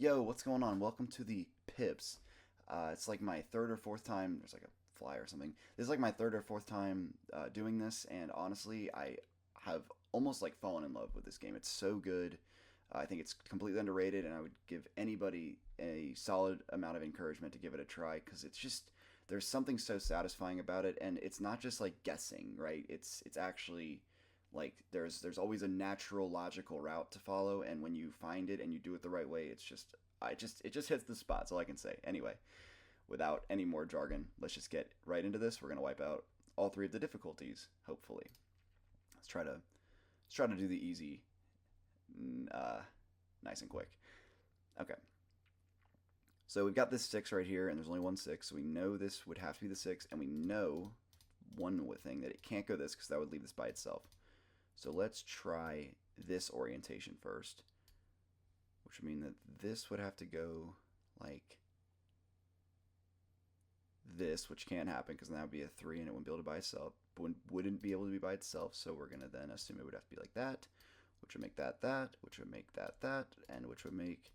Yo, what's going on? Welcome to the Pips. It's like my third or fourth time. There's like a fly or something. This is like my third or fourth time doing this, and honestly, I have almost like fallen in love with this game. It's so good. I think it's completely underrated, and I would give anybody a solid amount of encouragement to give it a try because it's just there's something so satisfying about it, and it's not just like guessing, right? It's actually like there's always a natural logical route to follow, and when you find it and you do it the right way, it just hits the spot. That's all I can say. Anyway, without any more jargon, let's just get right into this. We're gonna wipe out all three of the difficulties, hopefully. Let's try to do the easy, nice and quick. Okay, so we've got this six right here, and there's only one six, so we know this would have to be the six, and we know one thing that it can't go this because that would leave this by itself. So let's try this orientation first, which would mean that this would have to go like this, which can't happen because that would be a 3 and it wouldn't be able to by itself. Wouldn't be able to be by itself, so we're going to then assume it would have to be like that, which would make that, which would make that, and which would make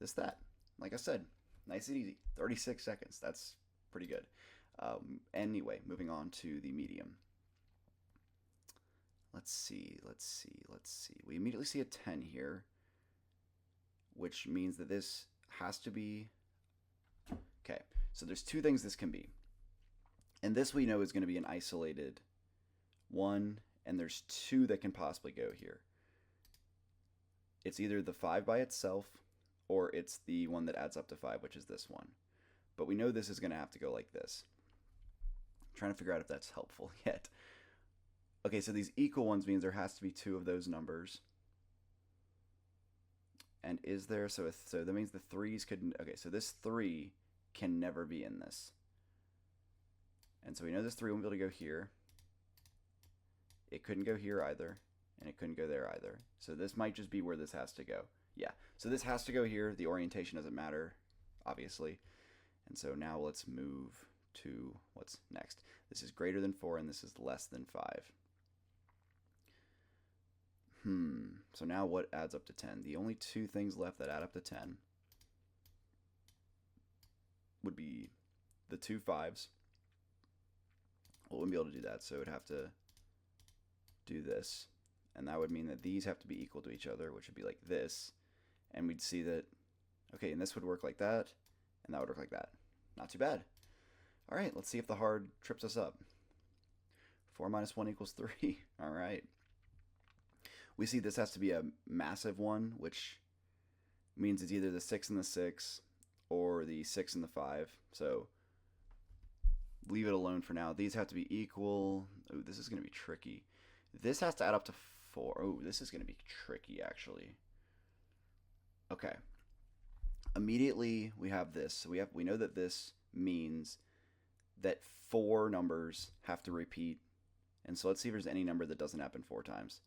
this that. Like I said, nice and easy. 36 seconds. That's pretty good. Anyway, moving on to the medium. Let's see. We immediately see a 10 here, which means that this has to be... Okay, so there's two things this can be. And this we know is going to be an isolated 1, and there's 2 that can possibly go here. It's either the 5 by itself, or it's the one that adds up to 5, which is this one. But we know this is going to have to go like this. I'm trying to figure out if that's helpful yet. Okay, so these equal ones means there has to be 2 of those numbers. And is there, so that means the 3s could, okay, so this 3 can never be in this. And so we know this 3 won't be able to go here. It couldn't go here either, and it couldn't go there either. So this might just be where this has to go. Yeah, so this has to go here. The orientation doesn't matter, obviously. And so now let's move to what's next. This is greater than 4, and this is less than 5. So now what adds up to 10? The only 2 things left that add up to 10 would be the 2 5s. Well, we wouldn't be able to do that, so it would have to do this. And that would mean that these have to be equal to each other, which would be like this. And we'd see that, okay, and this would work like that, and that would work like that. Not too bad. All right, let's see if the hard trips us up. 4 minus 1 equals 3. All right. We see this has to be a massive 1, which means it's either the 6 and the 6 or the 6 and the 5. So leave it alone for now. These have to be equal. Oh, this is going to be tricky. This has to add up to 4. Oh, this is going to be tricky, actually. Okay. Immediately, we have this. So we know that this means that 4 numbers have to repeat. And so let's see if there's any number that doesn't happen 4 times.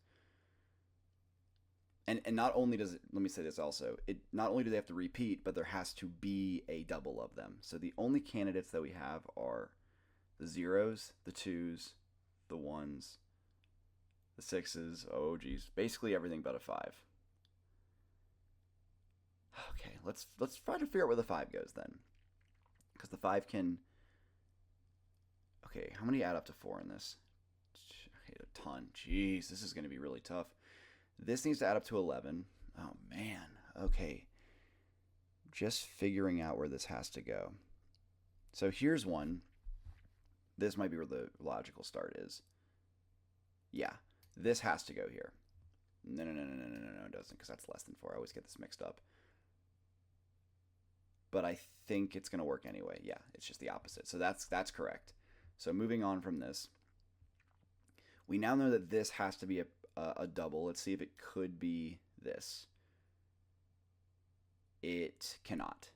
And not only does it, let me say this also, not only do they have to repeat, but there has to be a double of them. So the only candidates that we have are the 0s, the 2s, the 1s, the 6s, oh geez, basically everything but a 5. Okay, let's try to figure out where the 5 goes then. Because the 5 can, okay, how many add up to 4 in this? Okay, a ton. Jeez, this is going to be really tough. This needs to add up to 11. Oh, man. Okay. Just figuring out where this has to go. So here's one. This might be where the logical start is. Yeah. This has to go here. No, it doesn't, because that's less than 4. I always get this mixed up. But I think it's going to work anyway. Yeah, it's just the opposite. So that's correct. So moving on from this. We now know that this has to be a double. Let's see if it could be this. It cannot.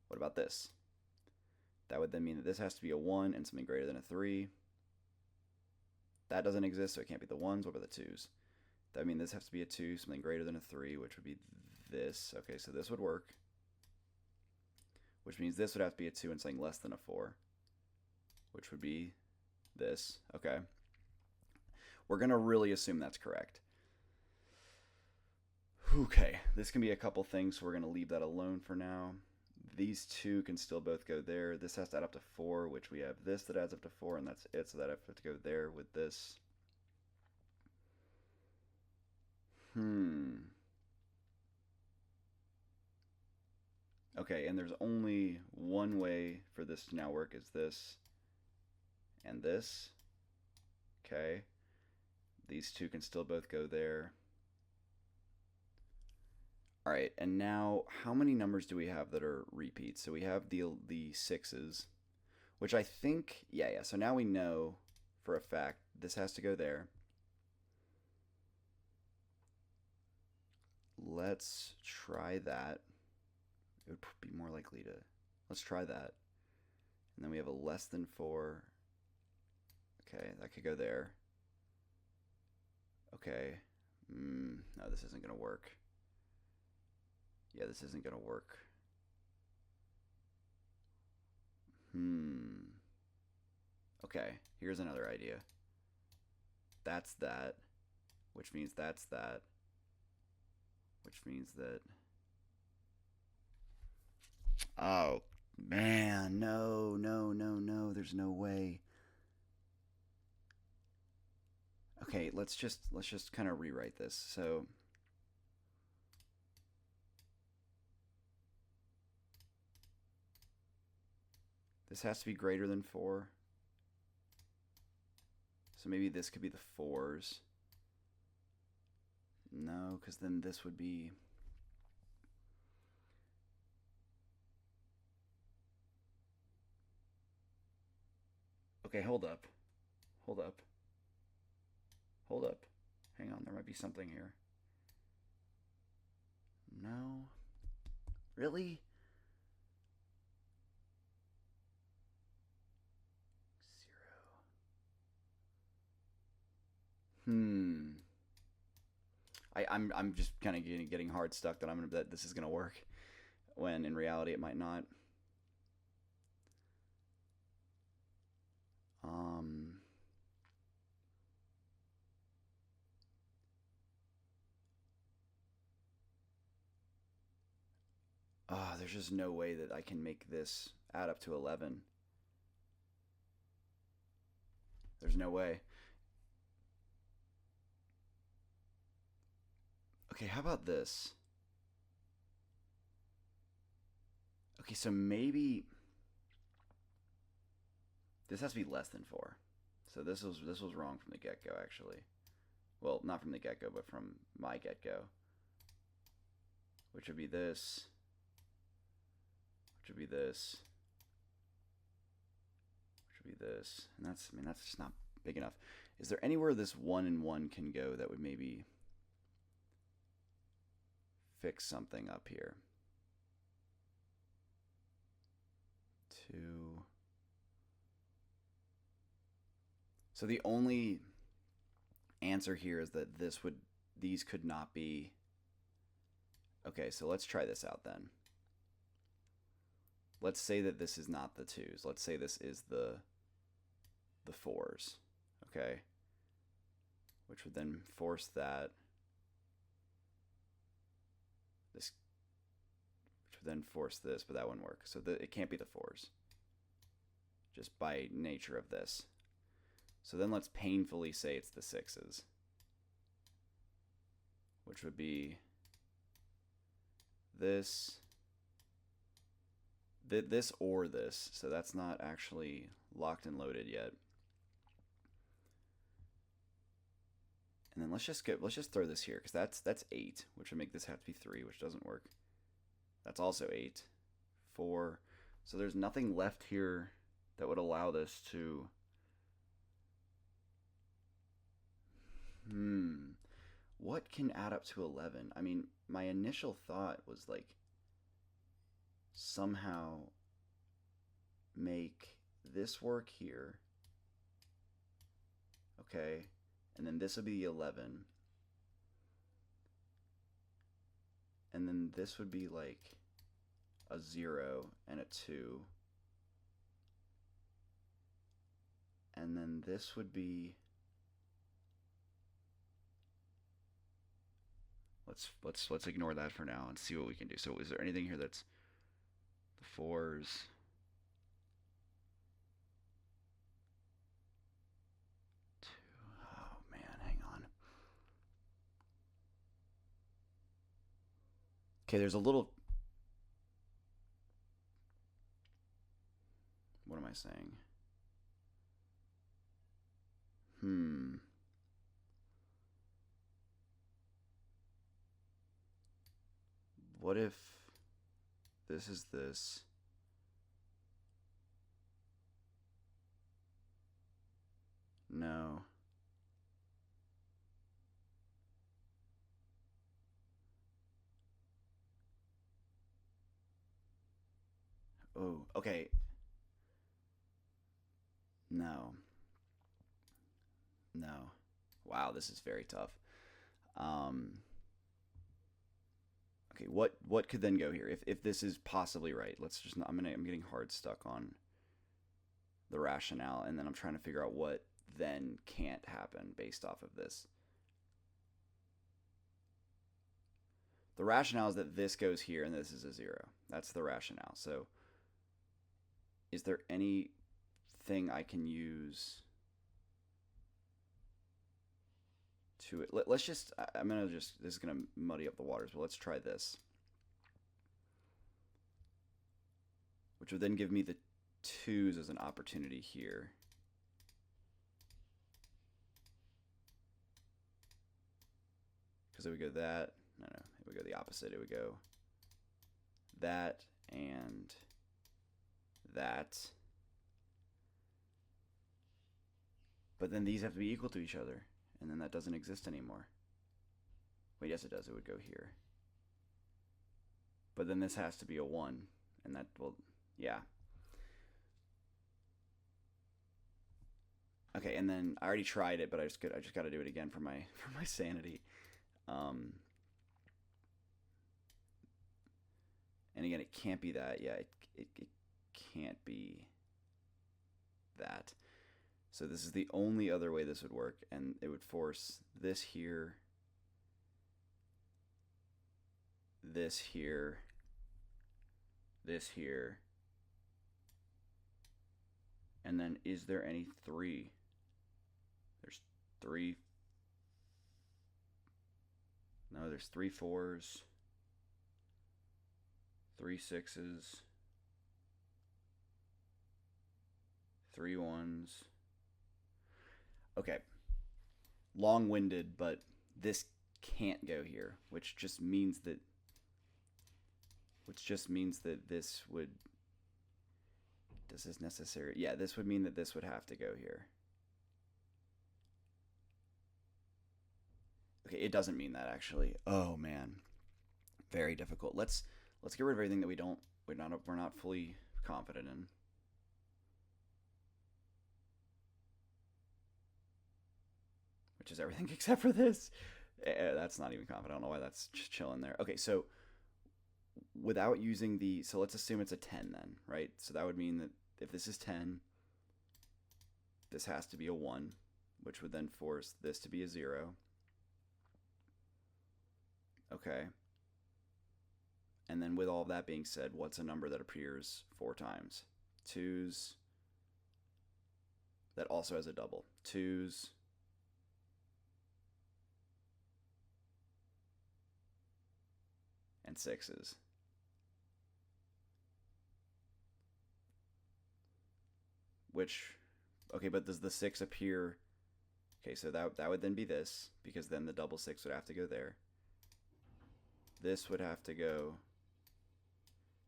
What about this? That would then mean that this has to be a 1 and something greater than a 3. That doesn't exist, so it can't be the 1s. What about the 2s? That would mean this has to be a 2, something greater than a 3, which would be this. Okay, so this would work. Which means this would have to be a 2 and something less than a 4, which would be this. Okay. We're going to really assume that's correct. Okay, this can be a couple things, so we're going to leave that alone for now. These two can still both go there. This has to add up to 4, which we have this that adds up to 4, and that's it, so that I have to go there with this. Okay, and there's only one way for this to now work, is this and this. Okay. These two can still both go there. All right, and now how many numbers do we have that are repeats? So we have the 6s, which I think, yeah. So now we know for a fact this has to go there. Let's try that. It would be more likely to, let's try that. And then we have a less than 4. Okay, that could go there. Okay. No, this isn't going to work. Yeah, this isn't going to work. Okay, here's another idea. That's that, which means that's that, which means that... Oh, man, no, there's no way. Okay, let's just kind of rewrite this. So this has to be greater than 4. So maybe this could be the 4s. No, because then this would be... Okay, hold up. Hang on, there might be something here. No. Really? 0. I'm just kind of getting hard stuck that this is gonna work, when in reality it might not. There's just no way that I can make this add up to 11. There's no way. Okay, how about this? Okay, so maybe this has to be less than 4. So this was wrong from the get-go, actually. Well, not from the get-go, but from my get-go. Which would be this. Which would be this. Which would be this. And that's just not big enough. Is there anywhere this 1 and 1 can go that would maybe fix something up here? 2. So the only answer here is that these could not be. Okay, so let's try this out then. Let's say that this is not the 2s. Let's say this is the 4s. Okay? Which would then force that. This, which would then force this, but that wouldn't work. So it can't be the 4s. Just by nature of this. So then let's painfully say it's the 6s. Which would be this or this. So that's not actually locked and loaded yet. And then let's just throw this here, because that's 8, which would make this have to be 3, which doesn't work. That's also 8. 4. So there's nothing left here that would allow this to... What can add up to 11? I mean, my initial thought was like somehow make this work here. Okay. And then this would be 11. And then this would be like a 0 and a 2. And then this would be Let's ignore that for now and see what we can do. So is there anything here that's the fours? Oh man, hang on. Okay, there's a little. What am I saying? What if this is this? No. Oh, okay. No. No. Wow, this is very tough. Um, okay, what could then go here? If this is possibly right, let's just. I'm getting hard stuck on the rationale, and then I'm trying to figure out what then can't happen based off of this. The rationale is that this goes here and this is a 0. That's the rationale. So is there anything I can use to it? Let's just, I'm going to just, this is going to muddy up the waters, but let's try this. Which would then give me the 2s as an opportunity here. Because it would go that, no, it would go the opposite. It would go that and that. But then these have to be equal to each other, and then that doesn't exist anymore. Wait, yes it does. It would go here. But then this has to be a 1, and that, well, yeah. Okay, and then I already tried it, but I just got to do it again for my sanity. And again, it can't be that. Yeah, it can't be that. So this is the only other way this would work, and it would force this here, this here, this here, and then is there any 3? There's 3. No, there's 3 4s, 3 6s, 3 1s. Okay. Long-winded, but this can't go here, which just means that this would, does this necessary? Yeah, this would mean that this would have to go here. Okay, it doesn't mean that actually. Oh man. Very difficult. Let's get rid of everything that we're not fully confident in. Which is everything except for this. That's not even confident. I don't know why that's just chilling there. Okay, so without using the, so let's assume it's a 10 then, right? So that would mean that if this is 10, this has to be a 1, which would then force this to be a 0. Okay. And then with all of that being said, what's a number that appears 4 times? 2s that also has a double. 2s. And 6s. Which, okay, but does the 6 appear? Okay, so that would then be this, because then the double 6 would have to go there. This would have to go,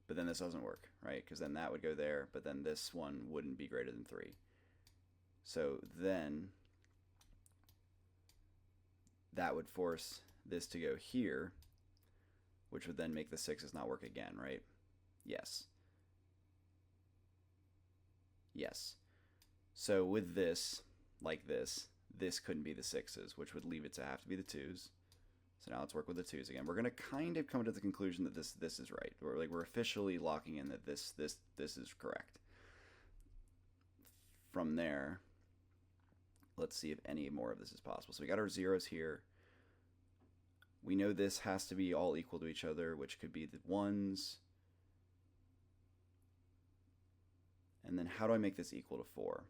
but then this doesn't work, right? Because then that would go there, but then this one wouldn't be greater than 3. So then that would force this to go here, which would then make the 6s not work again, right? Yes. Yes. So with this, like this couldn't be the 6s, which would leave it to have to be the 2s. So now let's work with the 2s again. We're going to kind of come to the conclusion that this is right. We're officially locking in that this is correct. From there, let's see if any more of this is possible. So we got our 0s here. We know this has to be all equal to each other, which could be the 1s. And then how do I make this equal to 4?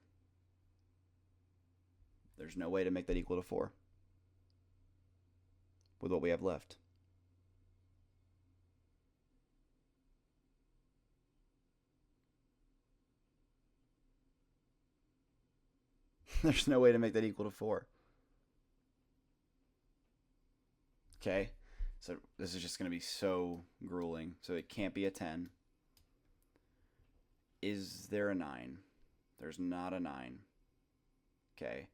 There's no way to make that equal to 4 with what we have left. There's no way to make that equal to 4. Okay, so this is just going to be so grueling. So it can't be a 10. Is there a 9? There's not a 9. Okay.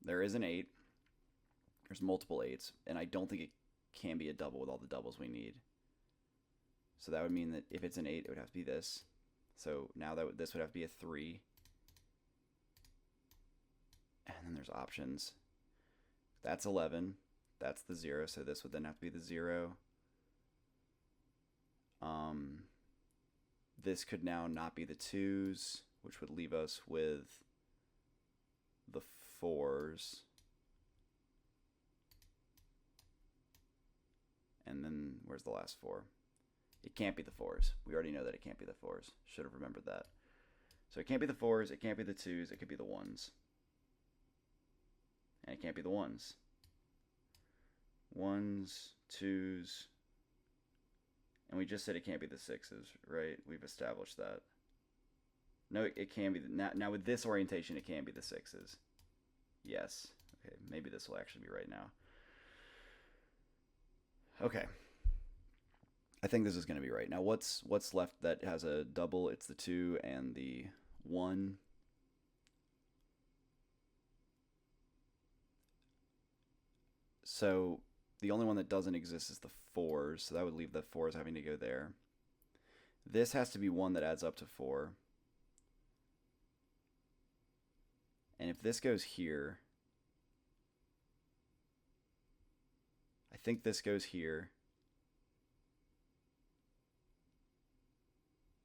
There is an 8. There's multiple 8s, and I don't think it can be a double with all the doubles we need. So that would mean that if it's an 8, it would have to be this. So now this would have to be a 3. And then there's options. That's 11. That's the 0, so this would then have to be the 0. This could now not be the 2s, which would leave us with the 4s. And then where's the last 4? It can't be the 4s. We already know that it can't be the 4s. Should have remembered that. So it can't be the 4s, it can't be the 2s, it could be the 1s. And it can't be the 1s. 1s, 2s, and we just said it can't be the 6s, right? We've established that. No, it can be. Now with this orientation, it can be the 6s. Yes. Okay, maybe this will actually be right now. Okay. I think this is going to be right. Now what's left that has a double? It's the 2 and the 1. So the only one that doesn't exist is the 4s, so that would leave the 4s having to go there. This has to be one that adds up to 4. And if this goes here, I think this goes here.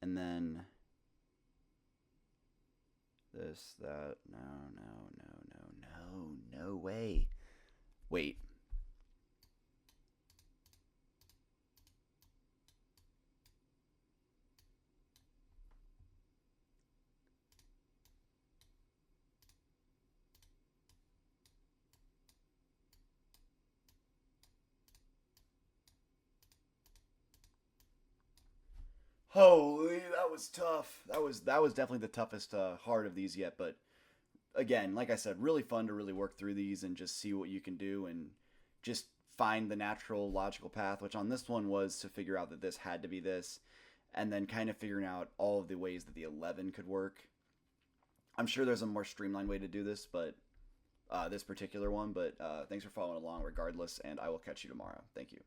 And then this, that, no way. Wait. Holy, that was tough. That was definitely the toughest hard of these yet. But again, like I said, really fun to really work through these and just see what you can do and just find the natural logical path. Which on this one was to figure out that this had to be this, and then kind of figuring out all of the ways that the 11 could work. I'm sure there's a more streamlined way to do this, but this particular one. But thanks for following along, regardless, and I will catch you tomorrow. Thank you.